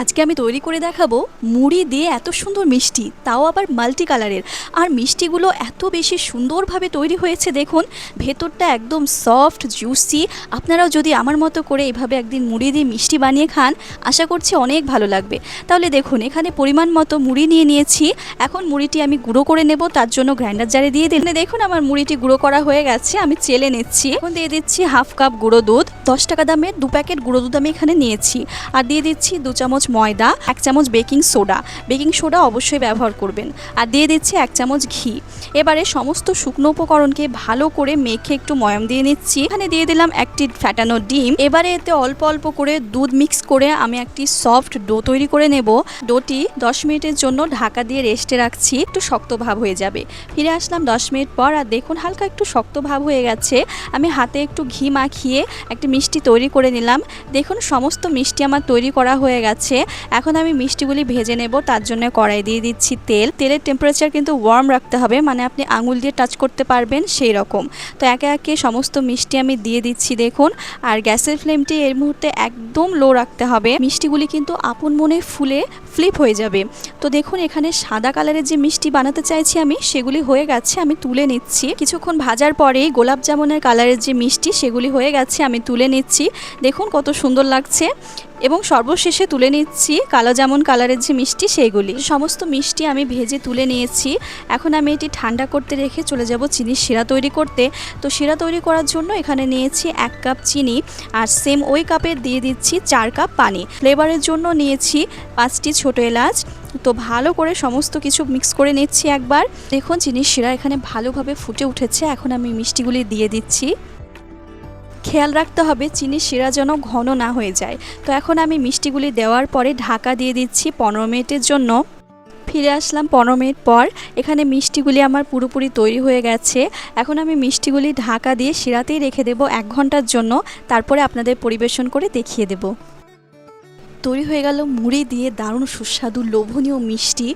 আজকে আমি তৈরি করে দেখাবো মুড়ি দিয়ে এত সুন্দর মিষ্টি, তাও আবার মাল্টি কালারের। আর মিষ্টিগুলো এত বেশি সুন্দরভাবে তৈরি হয়েছে, দেখুন ভেতরটা একদম সফট জুসি। আপনারাও যদি আমার মতো করে এভাবে একদিন মুড়ি দিয়ে মিষ্টি বানিয়ে খান, আশা করছি অনেক ভালো লাগবে। তাহলে দেখুন এখানে পরিমাণ মতো মুড়ি নিয়ে নিয়েছি। এখন মুড়িটি আমি গুঁড়ো করে নেব, তার জন্য গ্রাইন্ডার জারে দিয়ে দিন। দেখুন আমার মুড়িটি গুঁড়ো করা হয়ে গেছে, আমি চেলে নিচ্ছি। এখন দিয়ে দিচ্ছি হাফ কাপ গুঁড়ো দুধ, 10 টাকা দামের 2 প্যাকেট গুঁড়ো দুধ আমি এখানে নিয়েছি। আর দিয়ে দিচ্ছি 2 চামচ ময়দা, 1 চামচ বেকিং সোডা অবশ্যই ব্যবহার করবেন। আর দিয়ে দিচ্ছি 1 চামচ ঘি। এবারে সমস্ত শুকনো উপকরণকে ভালো করে মেখে একটু ময়াম দিয়ে নিচ্ছি। এখানে দিয়ে দিলাম একটি ফ্যাটানো ডিম। এবারে এতে অল্প অল্প করে দুধ মিক্স করে আমি একটি সফট ডো তৈরি করে নেব। ডোটি 10 মিনিটের জন্য ঢাকা দিয়ে রেস্টে রাখছি, একটু শক্ত ভাব হয়ে যাবে। ফিরে আসলাম 10 মিনিট পর, আর দেখুন হালকা একটু শক্ত ভাব হয়ে গেছে। আমি হাতে একটু ঘি মাখিয়ে একটি মিষ্টি তৈরি করে নিলাম। দেখুন সমস্ত মিষ্টি আমার তৈরি করা হয়ে গেছে। এখন আমি মিষ্টিগুলি ভেজে নেব, তার জন্য কড়াই দিয়ে দিচ্ছি তেল। তেলের টেম্পারেচার কিন্তু ওয়ার্ম রাখতে হবে, মানে আপনি আঙুল দিয়ে টাচ করতে পারবেন সেই রকম। তো একে একে সমস্ত মিষ্টি আমি দিয়ে দিচ্ছি দেখুন। আর গ্যাসের ফ্লেমটি এই মুহূর্তে একদম লো রাখতে হবে, মিষ্টিগুলি কিন্তু আপন মনে ফুলে ফ্লিপ হয়ে যাবে। তো দেখুন এখানে সাদা কালারের যে মিষ্টি বানাতে চাইছি আমি, সেগুলি হয়ে গেছে, আমি তুলে নিচ্ছি। কিছুক্ষণ ভাজার পরেই গোলাপ জামুনের কালারের যে মিষ্টি সেগুলি হয়ে গেছে, আমি তুলে নিচ্ছি। দেখুন কত সুন্দর লাগছে। এবং সর্বশেষে তুলে নিচ্ছি কালো জামুন কালারের যে মিষ্টি সেইগুলি। সমস্ত মিষ্টি আমি ভেজে তুলে নিয়েছি। এখন আমি এটি ঠান্ডা করতে রেখে চলে যাব চিনির শিরা তৈরি করতে। তো শিরা তৈরি করার জন্য এখানে নিয়েছি 1 কাপ চিনি, আর সেম ওই কাপে দিয়ে দিচ্ছি 4 কাপ পানি। ফ্লেভারের জন্য নিয়েছি 5টি ছোটো এলাচ। তো ভালো করে সমস্ত কিছু মিক্স করে নিচ্ছি একবার। দেখুন চিনির শিরা এখানে ভালোভাবে ফুটে উঠেছে। এখন আমি মিষ্টিগুলি দিয়ে দিচ্ছি। খেয়াল রাখতে হবে চিনির শিরা যেন ঘন না হয়ে যায়। তো এখন আমি মিষ্টিগুলি দেওয়ার পরে ঢাকা দিয়ে দিচ্ছি 15 মিনিটের জন্য। ফিরে আসলাম 15 মিনিট পর। এখানে মিষ্টিগুলি আমার পুরোপুরি তৈরি হয়ে গেছে। এখন আমি মিষ্টিগুলি ঢাকা দিয়ে শিরাতেই রেখে দেব 1 ঘন্টার জন্য। তারপরে আপনাদের পরিবেশন করে দেখিয়ে দেব। তৈরি হয়ে গেল মুড়ি দিয়ে দারুণ সুস্বাদু লোভনীয় মিষ্টি।